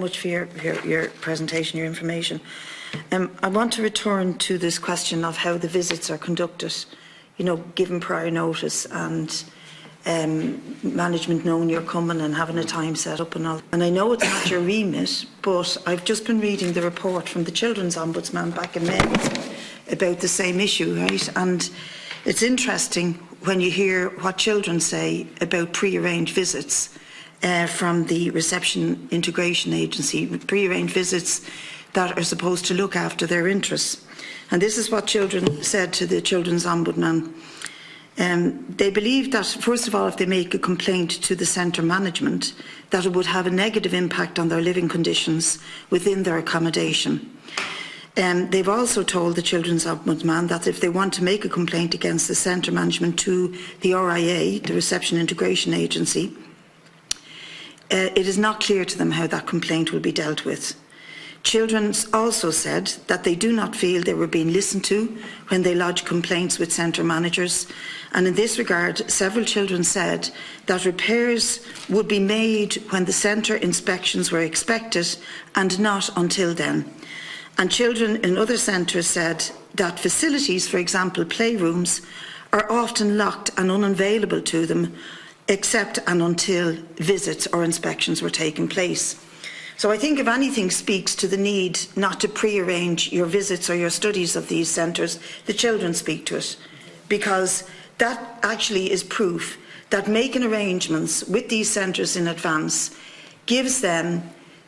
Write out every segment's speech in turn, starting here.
much for your presentation, your information. I want to return to this question of how the visits are conducted, you know, given prior notice and management knowing you're coming and having a time set up and all. And I know it's not your remit, but I've just been reading the report from the Children's Ombudsman back in May about the same issue, right? And it's interesting when you hear what children say about pre-arranged visits from the Reception Integration Agency, pre-arranged visits that are supposed to look after their interests. And this is what children said to the Children's Ombudsman. They believe that, first of all, if they make a complaint to the centre management, that it would have a negative impact on their living conditions within their accommodation. They've also told the Children's Ombudsman that if they want to make a complaint against the centre management to the RIA, the Reception Integration Agency, it is not clear to them how that complaint will be dealt with. Children also said that they do not feel they were being listened to when they lodged complaints with centre managers, and in this regard several children said that repairs would be made when the centre inspections were expected and not until then. And children in other centres said that facilities, for example playrooms, are often locked and unavailable to them except and until visits or inspections were taking place. So I think if anything speaks to the need not to pre-arrange your visits or your studies of these centres, the children speak to it, because that actually is proof that making arrangements with these centres in advance gives them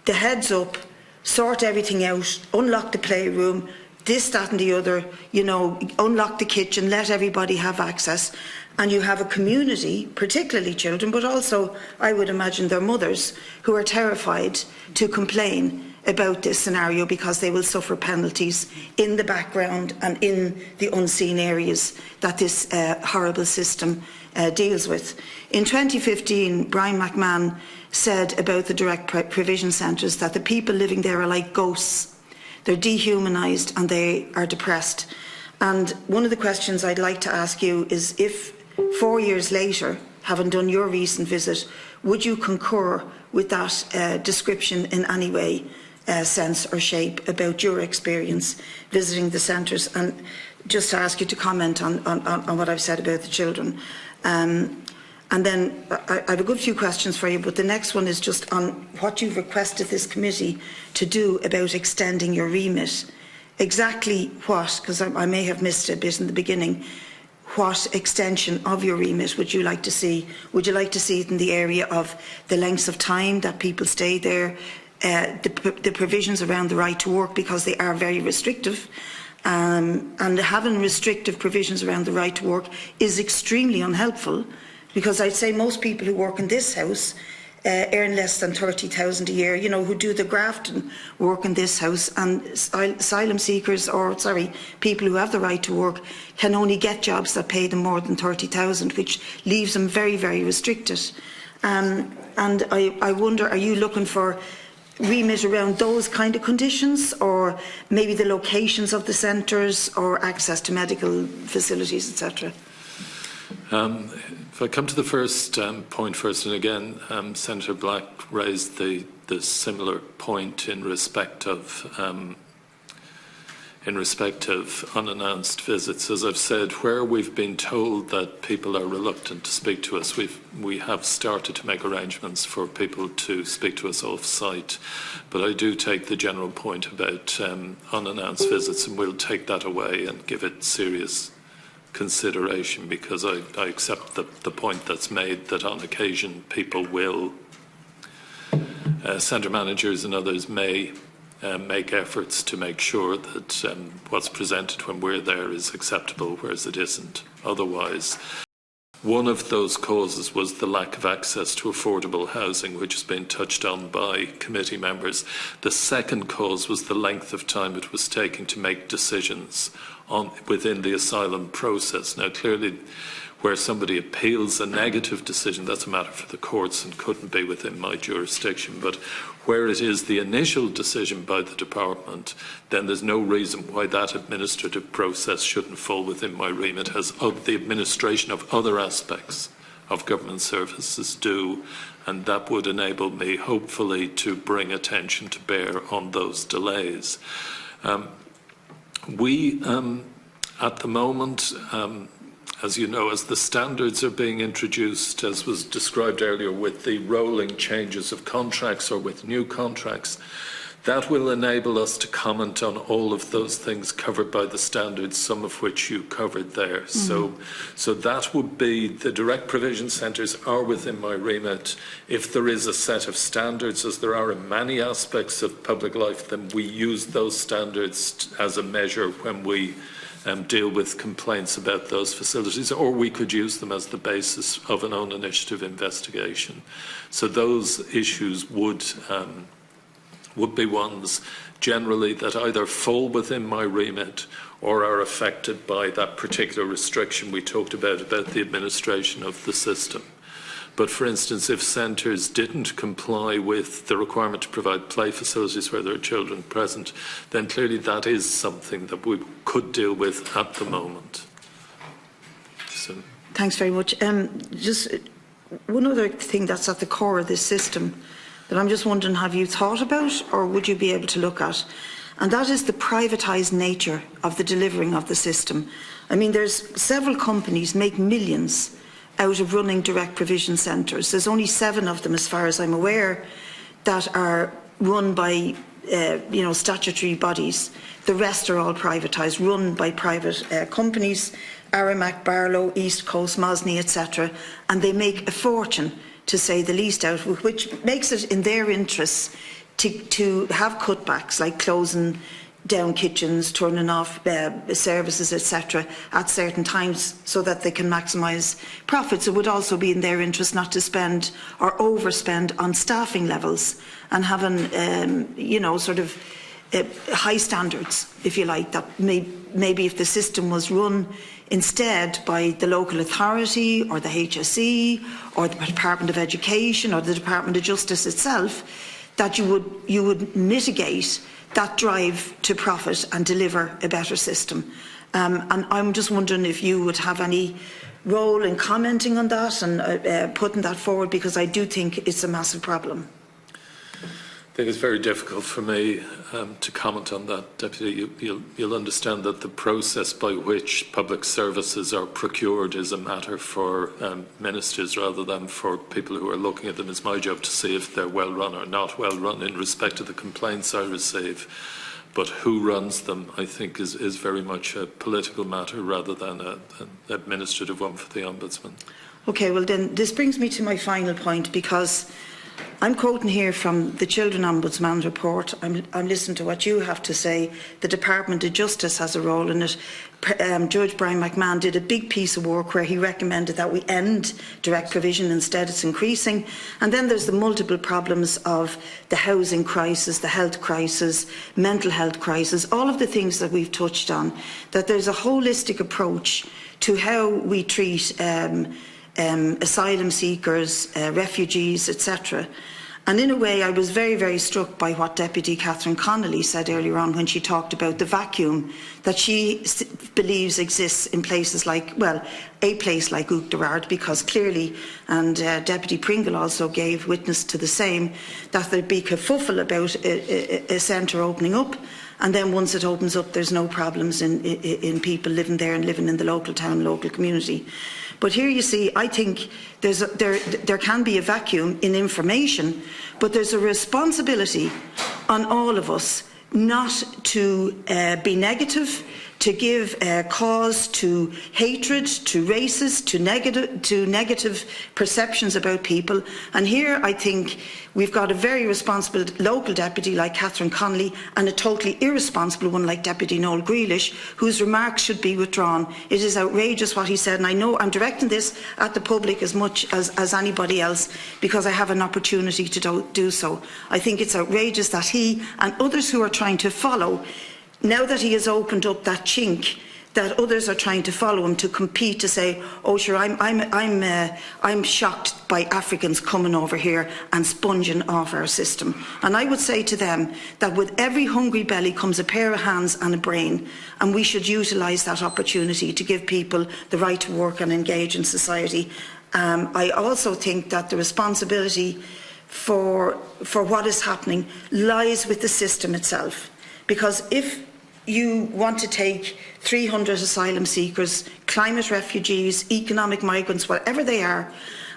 the heads up, sort everything out, unlock the playroom, this, that and the other, you know, unlock the kitchen, let everybody have access, and you have a community, particularly children, but also I would imagine their mothers, who are terrified to complain about this scenario because they will suffer penalties in the background and in the unseen areas that this horrible system deals with. In 2015, Brian McMahon said about the direct provision centres that the people living there are like ghosts. They're dehumanised and they are depressed. And one of the questions I'd like to ask you is, if 4 years later, having done your recent visit, would you concur with that description in any way, sense or shape about your experience visiting the centres? And just to ask you to comment on what I've said about the children. And then I have a good few questions for you, but the next one is just on what you've requested this committee to do about extending your remit. Exactly what, because I may have missed a bit in the beginning, what extension of your remit would you like to see? Would you like to see it in the area of the lengths of time that people stay there, the provisions around the right to work, because they are very restrictive, and having restrictive provisions around the right to work is extremely unhelpful, because I'd say most people who work in this house earn less than 30,000 a year, you know, who do the grafting work in this house, and asylum seekers, or sorry, people who have the right to work, can only get jobs that pay them more than 30,000, which leaves them very, very restricted. And I wonder, are you looking for remit around those kind of conditions, or maybe the locations of the centres, or access to medical facilities, etc.? If I come to the first point first, and again, Senator Black raised the similar point in respect of unannounced visits. As I've said, where we've been told that people are reluctant to speak to us, we have started to make arrangements for people to speak to us off-site. But I do take the general point about unannounced visits, and we'll take that away and give it serious consideration, because I accept the point that's made that on occasion people will, centre managers and others may make efforts to make sure that what's presented when we're there is acceptable, whereas it isn't otherwise. One of those causes was the lack of access to affordable housing, which has been touched on by committee members. The second cause was the length of time it was taking to make decisions within the asylum process. Now, clearly, where somebody appeals a negative decision, that's a matter for the courts and couldn't be within my jurisdiction. But where it is the initial decision by the department, then there's no reason why that administrative process shouldn't fall within my remit, as the administration of other aspects of government services do. and that would enable me, hopefully, to bring attention to bear on those delays. We, at the moment, as you know, as the standards are being introduced, as was described earlier, with the rolling changes of contracts or with new contracts, that will enable us to comment on all of those things covered by the standards, some of which you covered there. So that would be, the direct provision centres are within my remit. If there is a set of standards, as there are in many aspects of public life, then we use those standards as a measure when we deal with complaints about those facilities, or we could use them as the basis of an own initiative investigation. So those issues would be ones generally that either fall within my remit or are affected by that particular restriction we talked about the administration of the system. But for instance, if centres didn't comply with the requirement to provide play facilities where there are children present, then clearly that is something that we could deal with at the moment. So. Thanks very much. Just one other thing that's at the core of this system that I'm just wondering, have you thought about or would you be able to look at? And that is the privatised nature of the delivering of the system. I mean, there's several companies make millions out of running direct provision centres. There's only 7 of them, as far as I'm aware, that are run by statutory bodies. The rest are all privatised, run by private companies, Aramac, Barlow, East Coast, Mosney, etc. And they make a fortune, to say the least, out of it, which makes it in their interests to have cutbacks like closing down kitchens, turning off services, etc. at certain times so that they can maximise profits. It would also be in their interest not to spend or overspend on staffing levels and having, high standards, if you like, that maybe if the system was run instead by the local authority or the HSE or the Department of Education or the Department of Justice itself, that you would mitigate that drive to profit and deliver a better system. And I'm just wondering if you would have any role in commenting on that and putting that forward, because I do think it's a massive problem. I think it's very difficult for me to comment on that, Deputy. You'll understand that the process by which public services are procured is a matter for ministers rather than for people who are looking at them. It's my job to see if they're well run or not well run in respect to the complaints I receive. But who runs them, I think, is very much a political matter rather than an administrative one for the Ombudsman. OK, well then this brings me to my final point, because I'm quoting here from the Children Ombudsman report. I'm listening to what you have to say. The Department of Justice has a role in it. Judge Brian McMahon did a big piece of work where he recommended that we end direct provision. Instead, it's increasing. And then there's the multiple problems of the housing crisis, the health crisis, mental health crisis, all of the things that we've touched on, that there's a holistic approach to how we treat asylum seekers, refugees, etc. And in a way, I was very, very struck by what Deputy Catherine Connolly said earlier on when she talked about the vacuum that she believes exists in places like, well, a place like Oughterard, because clearly, and Deputy Pringle also gave witness to the same, that there'd be kerfuffle about a centre opening up. And then once it opens up, there's no problems in people living there and living in the local town, local community. But here you see, I think there can be a vacuum in information, but there's a responsibility on all of us not to be negative, to give cause to hatred, to racist, to negative perceptions about people. And here I think we've got a very responsible local deputy like Catherine Connolly and a totally irresponsible one like Deputy Noel Grealish, whose remarks should be withdrawn. It is outrageous what he said, and I know I'm directing this at the public as much as anybody else because I have an opportunity to do so. I think it's outrageous that he and others who are trying to follow, now that he has opened up that chink, that others are trying to follow him to compete, to say, oh sure, I'm shocked by Africans coming over here and sponging off our system. And I would say to them that with every hungry belly comes a pair of hands and a brain, and we should utilise that opportunity to give people the right to work and engage in society. I also think that the responsibility for what is happening lies with the system itself. Because if you want to take 300 asylum seekers, climate refugees, economic migrants, whatever they are,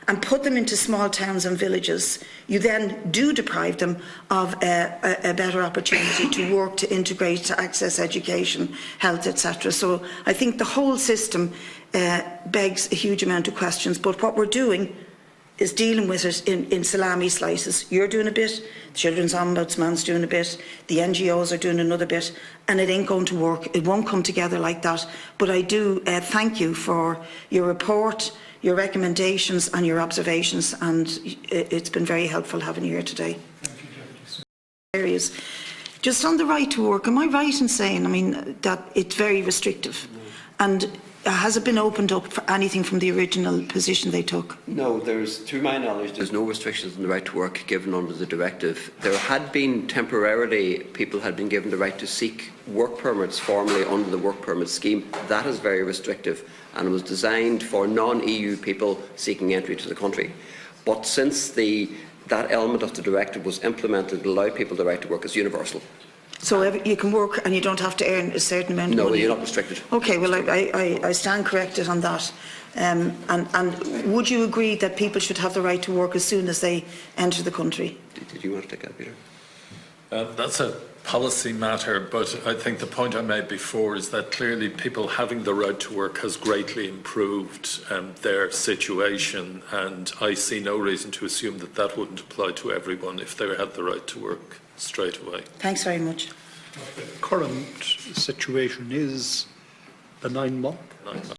and put them into small towns and villages, you then do deprive them of a better opportunity to work, to integrate, to access education, health, etc. So I think the whole system begs a huge amount of questions. But what we're doing is dealing with it in salami slices. You're doing a bit, the Children's Ombudsman's doing a bit, the NGOs are doing another bit, and it ain't going to work. It won't come together like that. But I do thank you for your report, your recommendations and your observations, and it's been very helpful having you here today. Thank you, Deputy. Areas. Just on the right to work, am I right in saying, that it's very restrictive? And has it been opened up for anything from the original position they took? No, to my knowledge, there's no restrictions on the right to work given under the directive. There had been temporarily, people had been given the right to seek work permits formally under the work permit scheme. That is very restrictive and it was designed for non-EU people seeking entry to the country. But since that element of the directive was implemented to allow people the right to work, is universal. So you can work and you don't have to earn a certain amount of money? No, you're not restricted. Okay, well, I stand corrected on that. And would you agree that people should have the right to work as soon as they enter the country? Did you want to take that, Peter? That's a policy matter, but I think the point I made before is that clearly people having the right to work has greatly improved their situation, and I see no reason to assume that that wouldn't apply to everyone if they had the right to work straight away. Thanks very much. The current situation is the 9 month.